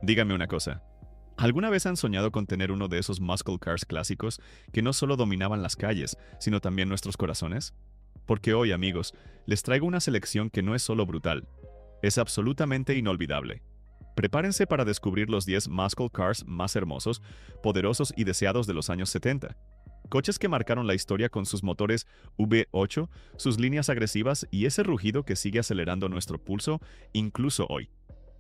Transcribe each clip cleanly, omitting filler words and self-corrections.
Dígame una cosa. ¿Alguna vez han soñado con tener uno de esos muscle cars clásicos que no solo dominaban las calles, sino también nuestros corazones? Porque hoy, amigos, les traigo una selección que no es solo brutal, es absolutamente inolvidable. Prepárense para descubrir los 10 muscle cars más hermosos, poderosos y deseados de los años 70. Coches que marcaron la historia con sus motores V8, sus líneas agresivas y ese rugido que sigue acelerando nuestro pulso incluso hoy.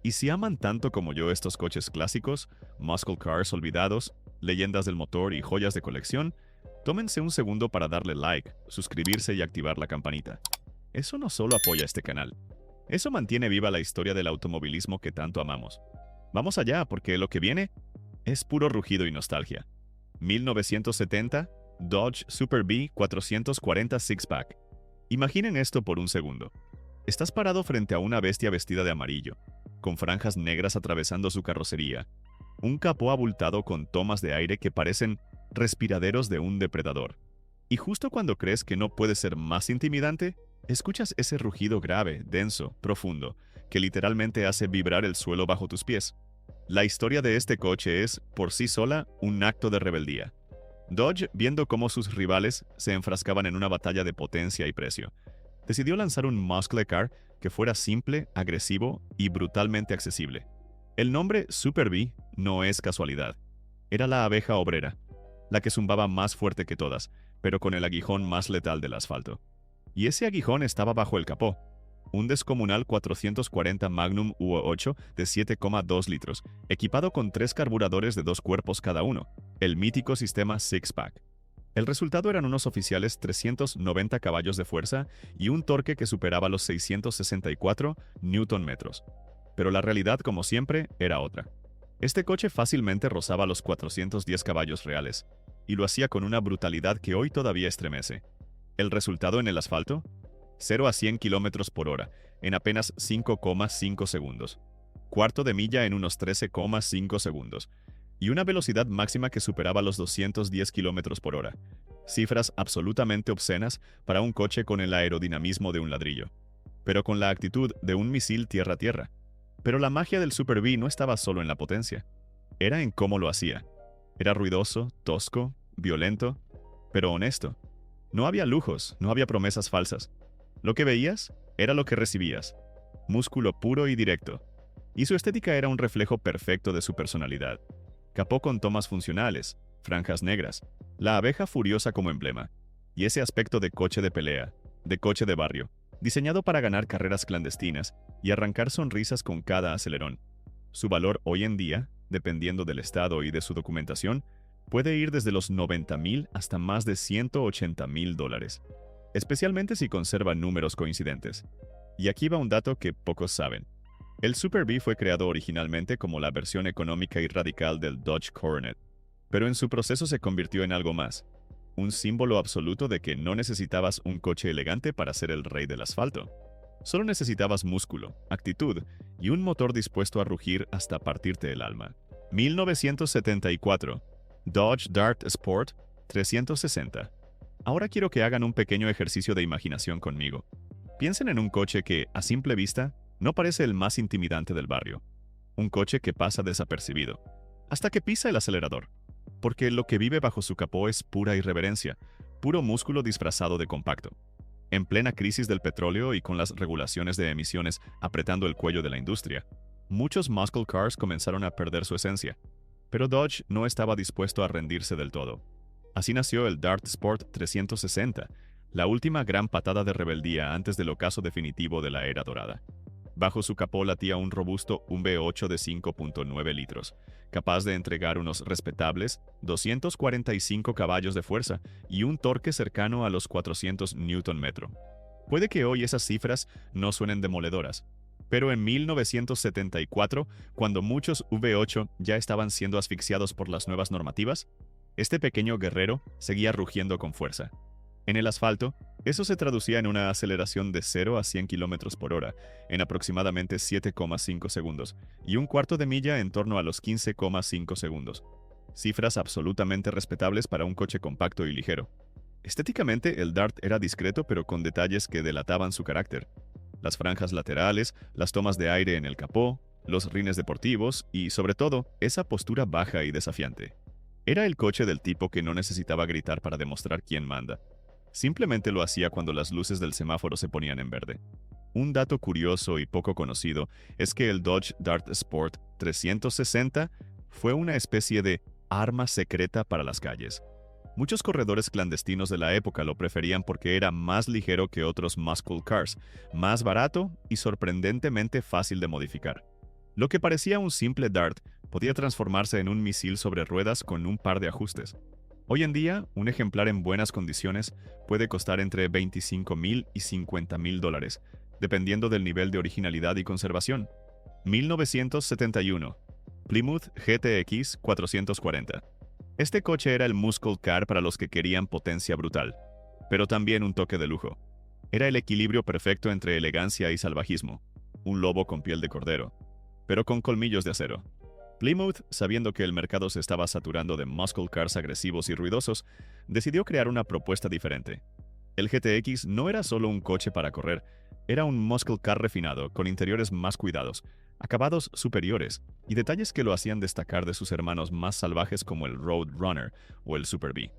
Y si aman tanto como yo estos coches clásicos, muscle cars olvidados, leyendas del motor y joyas de colección, tómense un segundo para darle like, suscribirse y activar la campanita. Eso no solo apoya este canal, eso mantiene viva la historia del automovilismo que tanto amamos. Vamos allá, porque lo que viene es puro rugido y nostalgia. 1970, Dodge Super Bee 440 Six-Pack. Imaginen esto por un segundo. Estás parado frente a una bestia vestida de amarillo, con franjas negras atravesando su carrocería, un capó abultado con tomas de aire que parecen respiraderos de un depredador. Y justo cuando crees que no puede ser más intimidante, escuchas ese rugido grave, denso, profundo, que literalmente hace vibrar el suelo bajo tus pies. La historia de este coche es, por sí sola, un acto de rebeldía. Dodge, viendo cómo sus rivales se enfrascaban en una batalla de potencia y precio, decidió lanzar un muscle car que fuera simple, agresivo y brutalmente accesible. El nombre Super Bee no es casualidad. Era la abeja obrera, la que zumbaba más fuerte que todas, pero con el aguijón más letal del asfalto. Y ese aguijón estaba bajo el capó, un descomunal 440 Magnum U8 de 7,2 litros, equipado con 3 carburadores de 2 cuerpos cada uno, el mítico sistema Six-Pack. El resultado eran unos oficiales 390 caballos de fuerza y un torque que superaba los 664 Nm. Pero la realidad, como siempre, era otra. Este coche fácilmente rozaba los 410 caballos reales, y lo hacía con una brutalidad que hoy todavía estremece. ¿El resultado en el asfalto? 0 a 100 km por hora, en apenas 5,5 segundos. Cuarto de milla en unos 13,5 segundos. Y una velocidad máxima que superaba los 210 km por hora. Cifras absolutamente obscenas para un coche con el aerodinamismo de un ladrillo, pero con la actitud de un misil tierra-tierra. Pero la magia del Super Bee no estaba solo en la potencia. Era en cómo lo hacía. Era ruidoso, tosco, violento, pero honesto. No había lujos, no había promesas falsas. Lo que veías era lo que recibías. Músculo puro y directo. Y su estética era un reflejo perfecto de su personalidad. Capó con tomas funcionales, franjas negras, la abeja furiosa como emblema, y ese aspecto de coche de pelea, de coche de barrio, diseñado para ganar carreras clandestinas y arrancar sonrisas con cada acelerón. Su valor hoy en día, dependiendo del estado y de su documentación, puede ir desde los $90,000 hasta más de $180,000, especialmente si conserva números coincidentes. Y aquí va un dato que pocos saben. El Super Bee fue creado originalmente como la versión económica y radical del Dodge Coronet, pero en su proceso se convirtió en algo más, un símbolo absoluto de que no necesitabas un coche elegante para ser el rey del asfalto. Solo necesitabas músculo, actitud y un motor dispuesto a rugir hasta partirte el alma. 1974. Dodge Dart Sport 360. Ahora quiero que hagan un pequeño ejercicio de imaginación conmigo. Piensen en un coche que, a simple vista, no parece el más intimidante del barrio. Un coche que pasa desapercibido, hasta que pisa el acelerador. Porque lo que vive bajo su capó es pura irreverencia, puro músculo disfrazado de compacto. En plena crisis del petróleo y con las regulaciones de emisiones apretando el cuello de la industria, muchos muscle cars comenzaron a perder su esencia. Pero Dodge no estaba dispuesto a rendirse del todo. Así nació el Dart Sport 360, la última gran patada de rebeldía antes del ocaso definitivo de la era dorada. Bajo su capó latía un robusto V8 de 5,9 litros, capaz de entregar unos respetables 245 caballos de fuerza y un torque cercano a los 400 Nm. Puede que hoy esas cifras no suenen demoledoras, pero en 1974, cuando muchos V8 ya estaban siendo asfixiados por las nuevas normativas, este pequeño guerrero seguía rugiendo con fuerza. En el asfalto, eso se traducía en una aceleración de 0 a 100 km por hora en aproximadamente 7,5 segundos y un cuarto de milla en torno a los 15,5 segundos. Cifras absolutamente respetables para un coche compacto y ligero. Estéticamente, el Dart era discreto pero con detalles que delataban su carácter. Las franjas laterales, las tomas de aire en el capó, los rines deportivos y, sobre todo, esa postura baja y desafiante. Era el coche del tipo que no necesitaba gritar para demostrar quién manda. Simplemente lo hacía cuando las luces del semáforo se ponían en verde. Un dato curioso y poco conocido es que el Dodge Dart Sport 360 fue una especie de arma secreta para las calles. Muchos corredores clandestinos de la época lo preferían porque era más ligero que otros muscle cars, más barato y sorprendentemente fácil de modificar. Lo que parecía un simple Dart podía transformarse en un misil sobre ruedas con un par de ajustes. Hoy en día, un ejemplar en buenas condiciones puede costar entre $25,000 y $50,000, dependiendo del nivel de originalidad y conservación. 1971. Plymouth GTX 440. Este coche era el muscle car para los que querían potencia brutal, pero también un toque de lujo. Era el equilibrio perfecto entre elegancia y salvajismo, un lobo con piel de cordero, pero con colmillos de acero. Plymouth, sabiendo que el mercado se estaba saturando de muscle cars agresivos y ruidosos, decidió crear una propuesta diferente. El GTX no era solo un coche para correr, era un muscle car refinado, con interiores más cuidados, acabados superiores y detalles que lo hacían destacar de sus hermanos más salvajes como el Roadrunner o el Super Bee.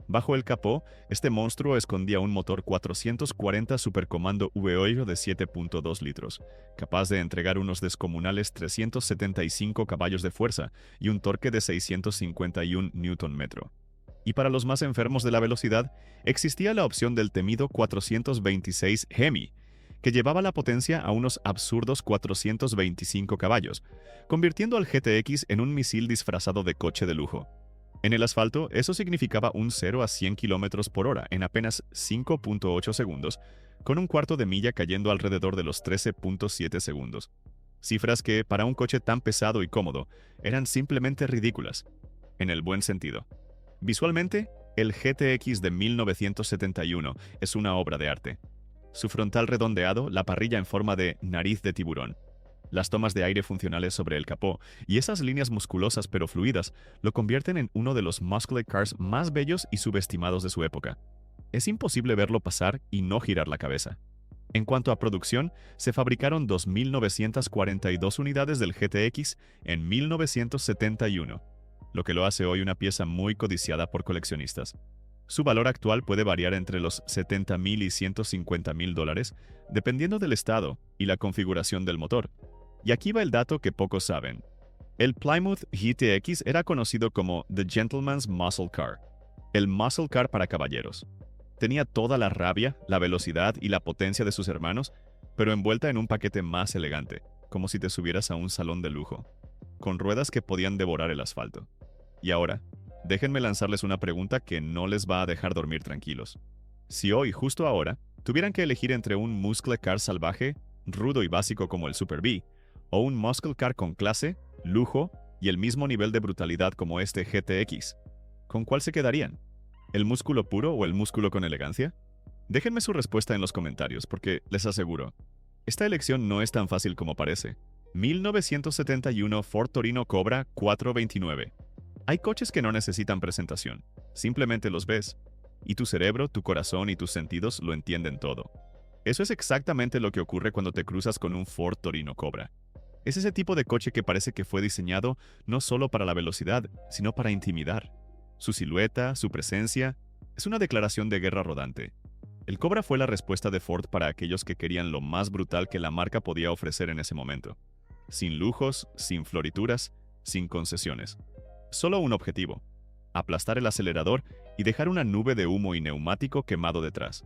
Bajo el capó, este monstruo escondía un motor 440 Supercommando V8 de 7.2 litros, capaz de entregar unos descomunales 375 caballos de fuerza y un torque de 651 Nm. Y para los más enfermos de la velocidad, existía la opción del temido 426 Hemi, que llevaba la potencia a unos absurdos 425 caballos, convirtiendo al GTX en un misil disfrazado de coche de lujo. En el asfalto, eso significaba un 0 a 100 km por hora en apenas 5.8 segundos, con un cuarto de milla cayendo alrededor de los 13.7 segundos. Cifras que, para un coche tan pesado y cómodo, eran simplemente ridículas, en el buen sentido. Visualmente, el GTX de 1971 es una obra de arte. Su frontal redondeado, la parrilla en forma de nariz de tiburón, las tomas de aire funcionales sobre el capó y esas líneas musculosas pero fluidas lo convierten en uno de los muscle cars más bellos y subestimados de su época. Es imposible verlo pasar y no girar la cabeza. En cuanto a producción, se fabricaron 2.942 unidades del GTX en 1971, lo que lo hace hoy una pieza muy codiciada por coleccionistas. Su valor actual puede variar entre los $70,000 y $150,000, dependiendo del estado y la configuración del motor. Y aquí va el dato que pocos saben. El Plymouth GTX era conocido como The Gentleman's Muscle Car, el muscle car para caballeros. Tenía toda la rabia, la velocidad y la potencia de sus hermanos, pero envuelta en un paquete más elegante, como si te subieras a un salón de lujo, con ruedas que podían devorar el asfalto. Y ahora, déjenme lanzarles una pregunta que no les va a dejar dormir tranquilos. Si hoy, justo ahora, tuvieran que elegir entre un muscle car salvaje, rudo y básico como el Super Bee, o un muscle car con clase, lujo y el mismo nivel de brutalidad como este GTX, ¿con cuál se quedarían? ¿El músculo puro o el músculo con elegancia? Déjenme su respuesta en los comentarios porque, les aseguro, esta elección no es tan fácil como parece. 1971 Ford Torino Cobra 429. Hay coches que no necesitan presentación, simplemente los ves, y tu cerebro, tu corazón y tus sentidos lo entienden todo. Eso es exactamente lo que ocurre cuando te cruzas con un Ford Torino Cobra. Es ese tipo de coche que parece que fue diseñado no solo para la velocidad, sino para intimidar. Su silueta, su presencia, es una declaración de guerra rodante. El Cobra fue la respuesta de Ford para aquellos que querían lo más brutal que la marca podía ofrecer en ese momento. Sin lujos, sin florituras, sin concesiones. Solo un objetivo: aplastar el acelerador y dejar una nube de humo y neumático quemado detrás.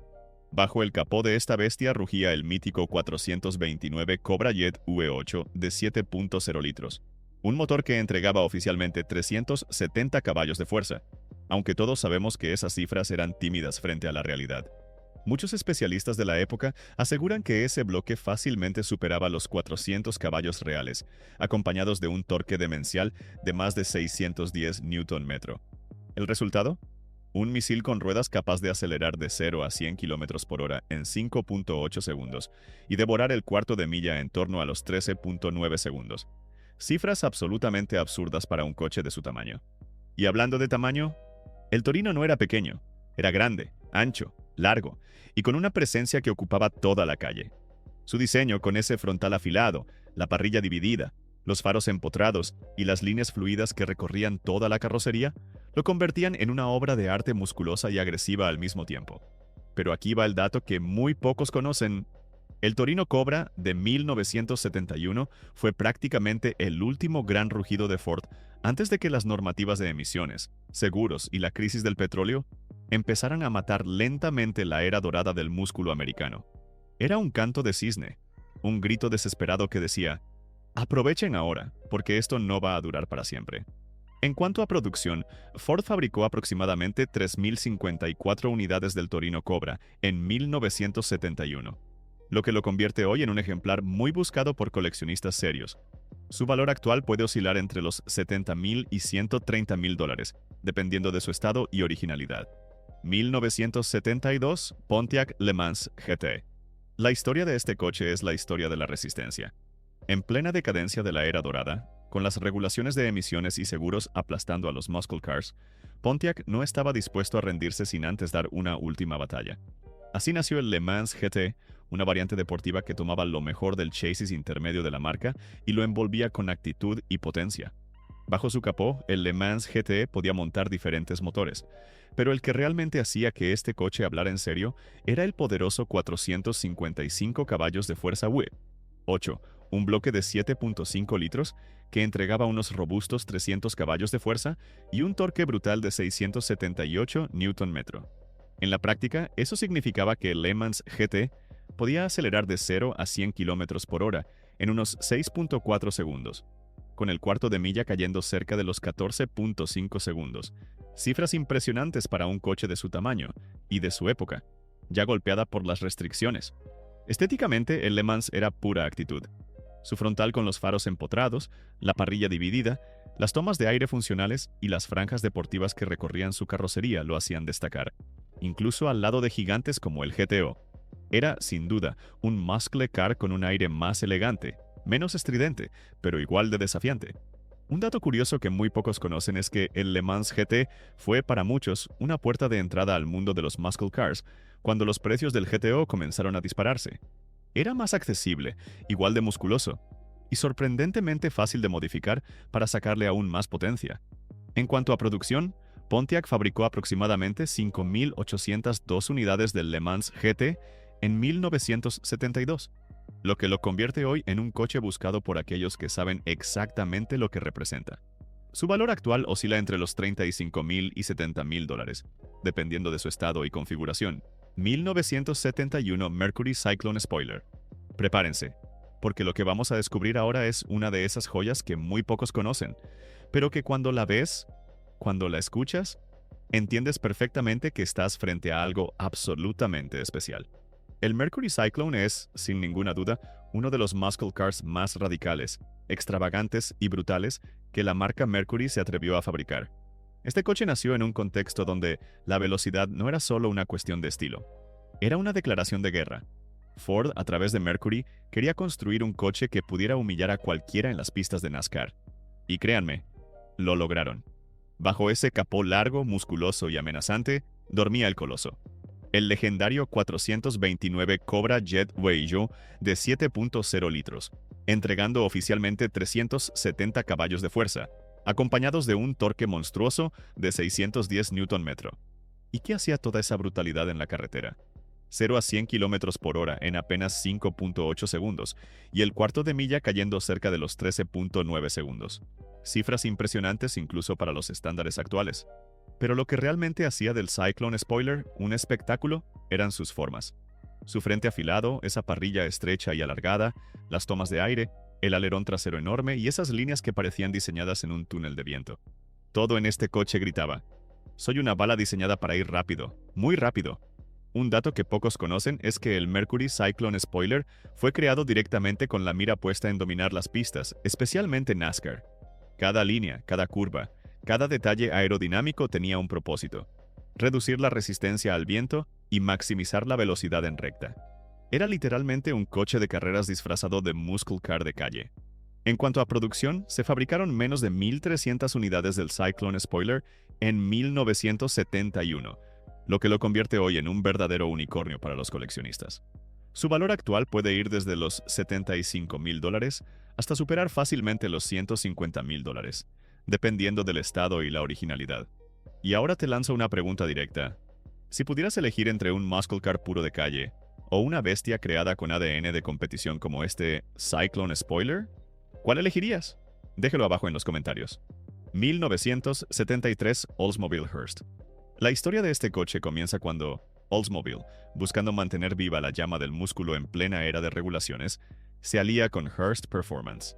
Bajo el capó de esta bestia rugía el mítico 429 Cobra Jet V8 de 7.0 litros. Un motor que entregaba oficialmente 370 caballos de fuerza, aunque todos sabemos que esas cifras eran tímidas frente a la realidad. Muchos especialistas de la época aseguran que ese bloque fácilmente superaba los 400 caballos reales, acompañados de un torque demencial de más de 610 Nm. ¿El resultado? Un misil con ruedas capaz de acelerar de 0 a 100 km por hora en 5.8 segundos y devorar el cuarto de milla en torno a los 13.9 segundos. Cifras absolutamente absurdas para un coche de su tamaño. Y hablando de tamaño, el Torino no era pequeño, era grande, ancho, largo y con una presencia que ocupaba toda la calle. Su diseño, con ese frontal afilado, la parrilla dividida, Los faros empotrados y las líneas fluidas que recorrían toda la carrocería lo convertían en una obra de arte musculosa y agresiva al mismo tiempo. Pero aquí va el dato que muy pocos conocen. El Torino Cobra de 1971 fue prácticamente el último gran rugido de Ford antes de que las normativas de emisiones, seguros y la crisis del petróleo empezaran a matar lentamente la era dorada del músculo americano. Era un canto de cisne, un grito desesperado que decía: aprovechen ahora, porque esto no va a durar para siempre. En cuanto a producción, Ford fabricó aproximadamente 3.054 unidades del Torino Cobra en 1971, lo que lo convierte hoy en un ejemplar muy buscado por coleccionistas serios. Su valor actual puede oscilar entre los $70,000 y $130,000, dependiendo de su estado y originalidad. 1972 Pontiac Le Mans GT. La historia de este coche es la historia de la resistencia. En plena decadencia de la era dorada, con las regulaciones de emisiones y seguros aplastando a los muscle cars, Pontiac no estaba dispuesto a rendirse sin antes dar una última batalla. Así nació el Le Mans GT, una variante deportiva que tomaba lo mejor del chasis intermedio de la marca y lo envolvía con actitud y potencia. Bajo su capó, el Le Mans GT podía montar diferentes motores, pero el que realmente hacía que este coche hablara en serio era el poderoso 455 caballos de fuerza V8, un bloque de 7.5 litros que entregaba unos robustos 300 caballos de fuerza y un torque brutal de 678 Nm. En la práctica, eso significaba que el Le Mans GT podía acelerar de 0 a 100 km por hora en unos 6.4 segundos, con el cuarto de milla cayendo cerca de los 14.5 segundos. Cifras impresionantes para un coche de su tamaño y de su época, ya golpeada por las restricciones. Estéticamente, el Le Mans era pura actitud. Su frontal con los faros empotrados, la parrilla dividida, las tomas de aire funcionales y las franjas deportivas que recorrían su carrocería lo hacían destacar, incluso al lado de gigantes como el GTO. Era, sin duda, un muscle car con un aire más elegante, menos estridente, pero igual de desafiante. Un dato curioso que muy pocos conocen es que el Le Mans GT fue para muchos una puerta de entrada al mundo de los muscle cars cuando los precios del GTO comenzaron a dispararse. Era más accesible, igual de musculoso, y sorprendentemente fácil de modificar para sacarle aún más potencia. En cuanto a producción, Pontiac fabricó aproximadamente 5.802 unidades del Le Mans GT en 1972, lo que lo convierte hoy en un coche buscado por aquellos que saben exactamente lo que representa. Su valor actual oscila entre los $35,000 y $70,000, dependiendo de su estado y configuración. 1971 Mercury Cyclone Spoiler. Prepárense, porque lo que vamos a descubrir ahora es una de esas joyas que muy pocos conocen, pero que cuando la ves, cuando la escuchas, entiendes perfectamente que estás frente a algo absolutamente especial. El Mercury Cyclone es, sin ninguna duda, uno de los muscle cars más radicales, extravagantes y brutales que la marca Mercury se atrevió a fabricar. Este coche nació en un contexto donde la velocidad no era solo una cuestión de estilo, era una declaración de guerra. Ford, a través de Mercury, quería construir un coche que pudiera humillar a cualquiera en las pistas de NASCAR. Y créanme, lo lograron. Bajo ese capó largo, musculoso y amenazante, dormía el coloso. El legendario 429 Cobra Jet Weijo de 7.0 litros, entregando oficialmente 370 caballos de fuerza, acompañados de un torque monstruoso de 610 Nm. ¿Y qué hacía toda esa brutalidad en la carretera? 0 a 100 km por hora en apenas 5.8 segundos, y el cuarto de milla cayendo cerca de los 13.9 segundos. Cifras impresionantes incluso para los estándares actuales. Pero lo que realmente hacía del Cyclone Spoiler un espectáculo eran sus formas. Su frente afilado, esa parrilla estrecha y alargada, las tomas de aire, el alerón trasero enorme y esas líneas que parecían diseñadas en un túnel de viento. Todo en este coche gritaba: soy una bala diseñada para ir rápido, muy rápido. Un dato que pocos conocen es que el Mercury Cyclone Spoiler fue creado directamente con la mira puesta en dominar las pistas, especialmente NASCAR. Cada línea, cada curva, cada detalle aerodinámico tenía un propósito: reducir la resistencia al viento y maximizar la velocidad en recta. Era literalmente un coche de carreras disfrazado de muscle car de calle. En cuanto a producción, se fabricaron menos de 1.300 unidades del Cyclone Spoiler en 1971, lo que lo convierte hoy en un verdadero unicornio para los coleccionistas. Su valor actual puede ir desde los $75,000 hasta superar fácilmente los $150,000, dependiendo del estado y la originalidad. Y ahora te lanzo una pregunta directa. Si pudieras elegir entre un muscle car puro de calle o una bestia creada con ADN de competición como este Cyclone Spoiler, ¿cuál elegirías? Déjalo abajo en los comentarios. 1973 Oldsmobile Hearst. La historia de este coche comienza cuando Oldsmobile, buscando mantener viva la llama del músculo en plena era de regulaciones, se alía con Hearst Performance.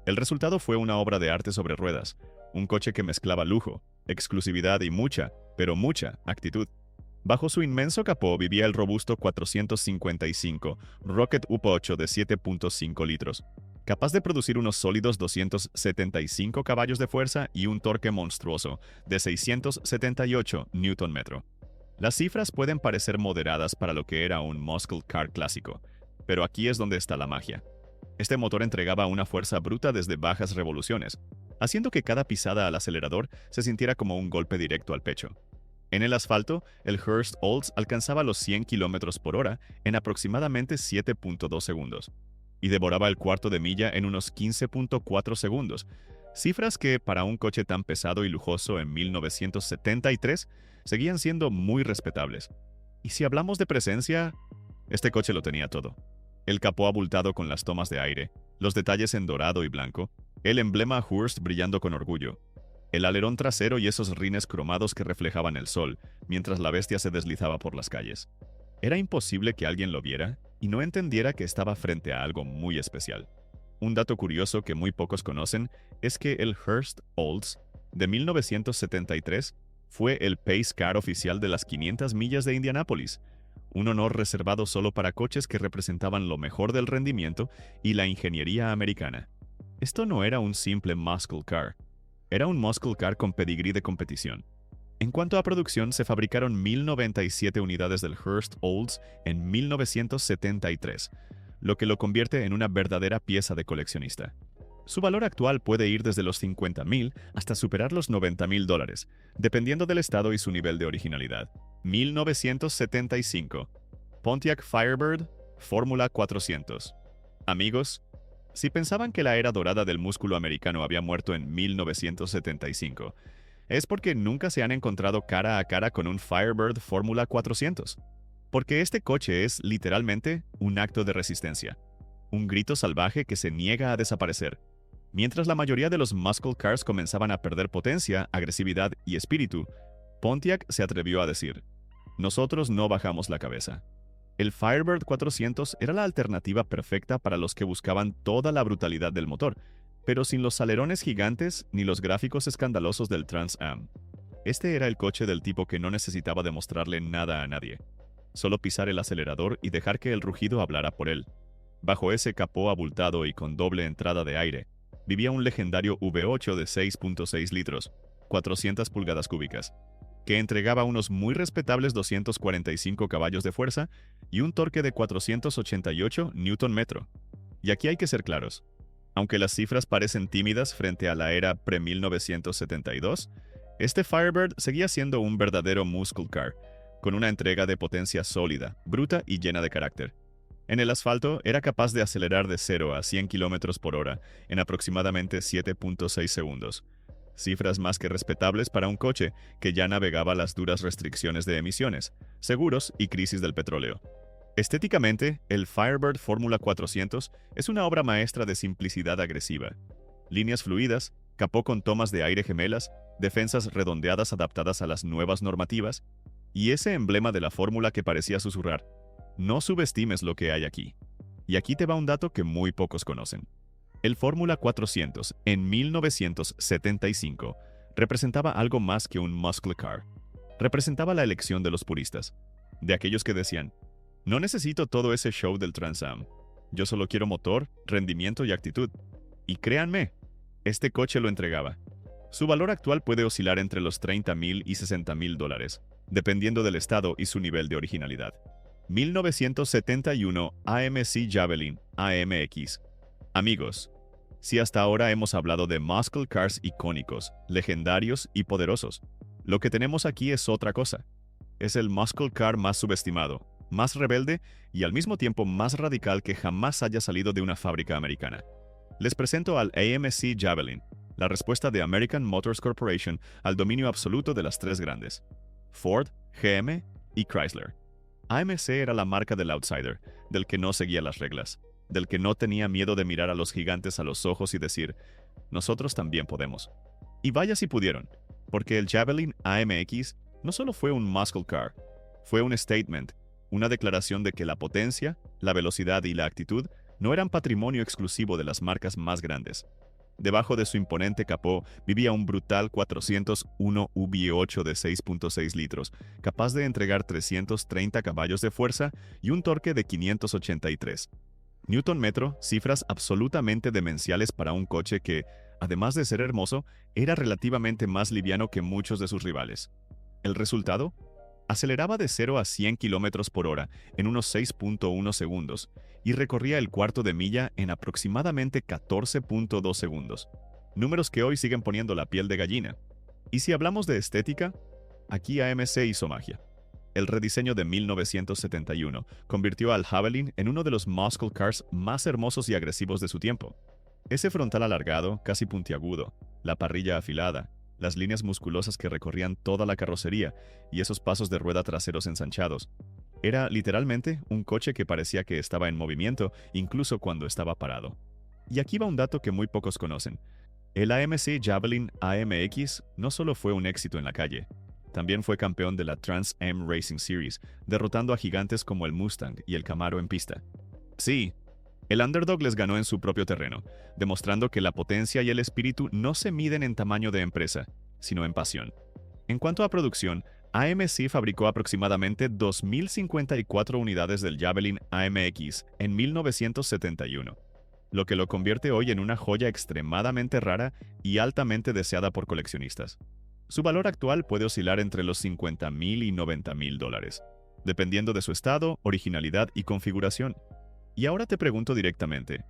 El resultado fue una obra de arte sobre ruedas, un coche que mezclaba lujo, exclusividad y mucha, pero mucha, actitud. Bajo su inmenso capó vivía el robusto 455 Rocket U8 de 7.5 litros, capaz de producir unos sólidos 275 caballos de fuerza y un torque monstruoso de 678 Nm. Las cifras pueden parecer moderadas para lo que era un muscle car clásico, pero aquí es donde está la magia. Este motor entregaba una fuerza bruta desde bajas revoluciones, haciendo que cada pisada al acelerador se sintiera como un golpe directo al pecho. En el asfalto, el Hearst Olds alcanzaba los 100 km por hora en aproximadamente 7.2 segundos y devoraba el cuarto de milla en unos 15.4 segundos, cifras que para un coche tan pesado y lujoso en 1973 seguían siendo muy respetables. Y si hablamos de presencia, este coche lo tenía todo. El capó abultado con las tomas de aire, los detalles en dorado y blanco, el emblema Hearst brillando con orgullo, el alerón trasero y esos rines cromados que reflejaban el sol, mientras la bestia se deslizaba por las calles. Era imposible que alguien lo viera y no entendiera que estaba frente a algo muy especial. Un dato curioso que muy pocos conocen es que el Hearst Olds de 1973 fue el pace car oficial de las 500 millas de Indianápolis, un honor reservado solo para coches que representaban lo mejor del rendimiento y la ingeniería americana. Esto no era un simple muscle car, era un muscle car con pedigrí de competición. En cuanto a producción, se fabricaron 1,097 unidades del Hearst Olds en 1973, lo que lo convierte en una verdadera pieza de coleccionista. Su valor actual puede ir desde los $50,000 hasta superar los $90,000, dependiendo del estado y su nivel de originalidad. 1975. Pontiac Firebird, Fórmula 400. Amigos, si pensaban que la era dorada del músculo americano había muerto en 1975, es porque nunca se han encontrado cara a cara con un Firebird Fórmula 400. Porque este coche es, literalmente, un acto de resistencia. Un grito salvaje que se niega a desaparecer. Mientras la mayoría de los muscle cars comenzaban a perder potencia, agresividad y espíritu, Pontiac se atrevió a decir: "Nosotros no bajamos la cabeza". El Firebird 400 era la alternativa perfecta para los que buscaban toda la brutalidad del motor, pero sin los alerones gigantes ni los gráficos escandalosos del Trans Am. Este era el coche del tipo que no necesitaba demostrarle nada a nadie. Solo pisar el acelerador y dejar que el rugido hablara por él. Bajo ese capó abultado y con doble entrada de aire, vivía un legendario V8 de 6.6 litros, 400 pulgadas cúbicas, que entregaba unos muy respetables 245 caballos de fuerza y un torque de 488 Nm. Y aquí hay que ser claros. Aunque las cifras parecen tímidas frente a la era pre-1972, este Firebird seguía siendo un verdadero muscle car, con una entrega de potencia sólida, bruta y llena de carácter. En el asfalto era capaz de acelerar de 0 a 100 km por hora en aproximadamente 7.6 segundos. Cifras más que respetables para un coche que ya navegaba las duras restricciones de emisiones, seguros y crisis del petróleo. Estéticamente, el Firebird Fórmula 400 es una obra maestra de simplicidad agresiva. Líneas fluidas, capó con tomas de aire gemelas, defensas redondeadas adaptadas a las nuevas normativas, y ese emblema de la fórmula que parecía susurrar: "No subestimes lo que hay aquí". Y aquí te va un dato que muy pocos conocen. El Fórmula 400, en 1975, representaba algo más que un muscle car. Representaba la elección de los puristas, de aquellos que decían: "No necesito todo ese show del Trans Am. Yo solo quiero motor, rendimiento y actitud". Y créanme, este coche lo entregaba. Su valor actual puede oscilar entre los $30,000 y $60,000, dependiendo del estado y su nivel de originalidad. 1971 AMC Javelin AMX. Amigos, si hasta ahora hemos hablado de muscle cars icónicos, legendarios y poderosos, lo que tenemos aquí es otra cosa. Es el muscle car más subestimado, más rebelde y al mismo tiempo más radical que jamás haya salido de una fábrica americana. Les presento al AMC Javelin, la respuesta de American Motors Corporation al dominio absoluto de las tres grandes: Ford, GM y Chrysler. AMC era la marca del outsider, del que no seguía las reglas, del que no tenía miedo de mirar a los gigantes a los ojos y decir, nosotros también podemos. Y vaya si pudieron, porque el Javelin AMX no solo fue un muscle car, fue un statement, una declaración de que la potencia, la velocidad y la actitud no eran patrimonio exclusivo de las marcas más grandes. Debajo de su imponente capó vivía un brutal 401 V8 de 6.6 litros, capaz de entregar 330 caballos de fuerza y un torque de 583 Newton metro, cifras absolutamente demenciales para un coche que, además de ser hermoso, era relativamente más liviano que muchos de sus rivales. ¿El resultado? Aceleraba de 0 a 100 km por hora en unos 6.1 segundos y recorría el cuarto de milla en aproximadamente 14.2 segundos. Números que hoy siguen poniendo la piel de gallina. Y si hablamos de estética, aquí AMC hizo magia. El rediseño de 1971 convirtió al Javelin en uno de los muscle cars más hermosos y agresivos de su tiempo. Ese frontal alargado, casi puntiagudo, la parrilla afilada, las líneas musculosas que recorrían toda la carrocería y esos pasos de rueda traseros ensanchados. Era literalmente un coche que parecía que estaba en movimiento incluso cuando estaba parado. Y aquí va un dato que muy pocos conocen. El AMC Javelin AMX no solo fue un éxito en la calle, también fue campeón de la Trans Am Racing Series, derrotando a gigantes como el Mustang y el Camaro en pista. Sí, el underdog les ganó en su propio terreno, demostrando que la potencia y el espíritu no se miden en tamaño de empresa, sino en pasión. En cuanto a producción, AMC fabricó aproximadamente 2.054 unidades del Javelin AMX en 1971, lo que lo convierte hoy en una joya extremadamente rara y altamente deseada por coleccionistas. Su valor actual puede oscilar entre los $50,000 y $90,000, dependiendo de su estado, originalidad y configuración. Y ahora te pregunto directamente,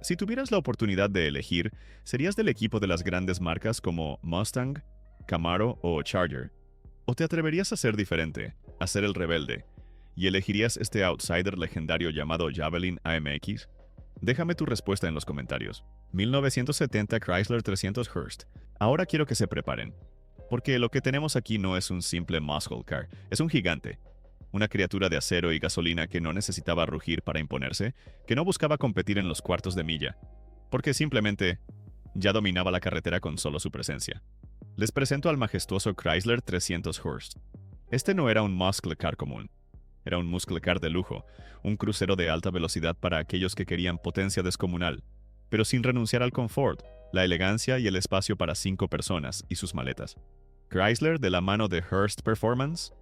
si tuvieras la oportunidad de elegir, ¿serías del equipo de las grandes marcas como Mustang, Camaro o Charger? ¿O te atreverías a ser diferente, a ser el rebelde, y elegirías este outsider legendario llamado Javelin AMX? Déjame tu respuesta en los comentarios. 1970 Chrysler 300 Hurst. Ahora quiero que se preparen, porque lo que tenemos aquí no es un simple muscle car, es un gigante. Una criatura de acero y gasolina que no necesitaba rugir para imponerse, que no buscaba competir en los cuartos de milla, porque simplemente ya dominaba la carretera con solo su presencia. Les presento al majestuoso Chrysler 300 Hurst. Este no era un muscle car común, era un muscle car de lujo, un crucero de alta velocidad para aquellos que querían potencia descomunal, pero sin renunciar al confort, la elegancia y el espacio para 5 personas y sus maletas. Chrysler de la mano de Hurst Performance.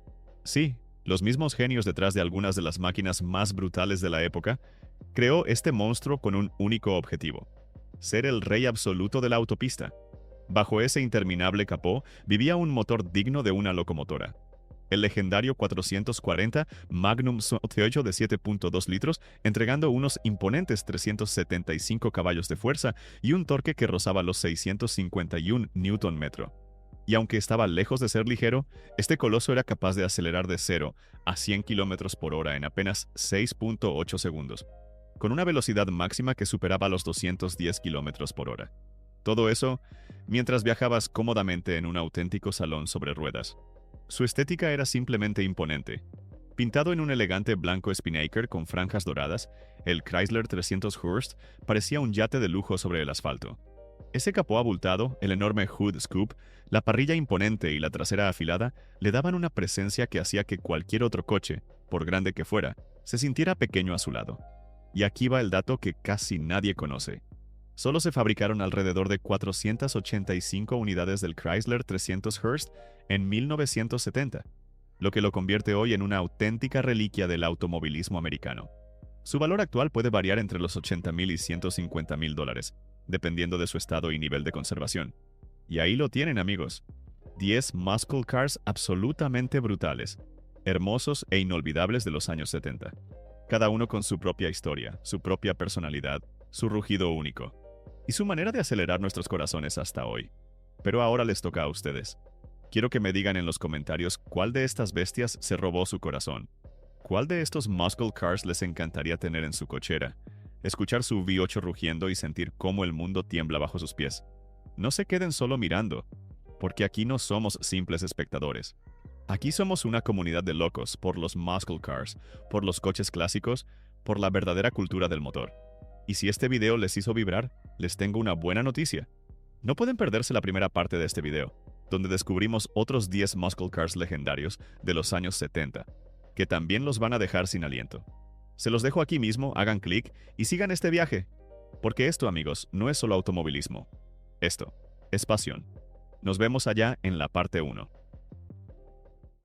Sí, los mismos genios detrás de algunas de las máquinas más brutales de la época, creó este monstruo con un único objetivo: ser el rey absoluto de la autopista. Bajo ese interminable capó vivía un motor digno de una locomotora. El legendario 440 Magnum V8 de 7.2 litros, entregando unos imponentes 375 caballos de fuerza y un torque que rozaba los 651 Newton metro. Y aunque estaba lejos de ser ligero, este coloso era capaz de acelerar de 0 a 100 km por hora en apenas 6.8 segundos, con una velocidad máxima que superaba los 210 km por hora. Todo eso mientras viajabas cómodamente en un auténtico salón sobre ruedas. Su estética era simplemente imponente. Pintado en un elegante blanco Spinnaker con franjas doradas, el Chrysler 300 Hurst parecía un yate de lujo sobre el asfalto. Ese capó abultado, el enorme hood scoop, la parrilla imponente y la trasera afilada le daban una presencia que hacía que cualquier otro coche, por grande que fuera, se sintiera pequeño a su lado. Y aquí va el dato que casi nadie conoce. Solo se fabricaron alrededor de 485 unidades del Chrysler 300 Hurst en 1970, lo que lo convierte hoy en una auténtica reliquia del automovilismo americano. Su valor actual puede variar entre los $80,000 y $150,000, dependiendo de su estado y nivel de conservación. Y ahí lo tienen, amigos. 10 muscle cars absolutamente brutales, hermosos e inolvidables de los años 70. Cada uno con su propia historia, su propia personalidad, su rugido único y su manera de acelerar nuestros corazones hasta hoy. Pero ahora les toca a ustedes. Quiero que me digan en los comentarios cuál de estas bestias se robó su corazón. ¿Cuál de estos muscle cars les encantaría tener en su cochera? escuchar su V8 rugiendo y sentir cómo el mundo tiembla bajo sus pies. No se queden solo mirando, porque aquí no somos simples espectadores. Aquí somos una comunidad de locos por los muscle cars, por los coches clásicos, por la verdadera cultura del motor. Y si este video les hizo vibrar, les tengo una buena noticia. No pueden perderse la primera parte de este video, donde descubrimos otros 10 muscle cars legendarios de los años 70, que también los van a dejar sin aliento. Se los dejo aquí mismo, hagan clic y sigan este viaje. Porque esto, amigos, no es solo automovilismo. Esto es pasión. Nos vemos allá en la parte 1.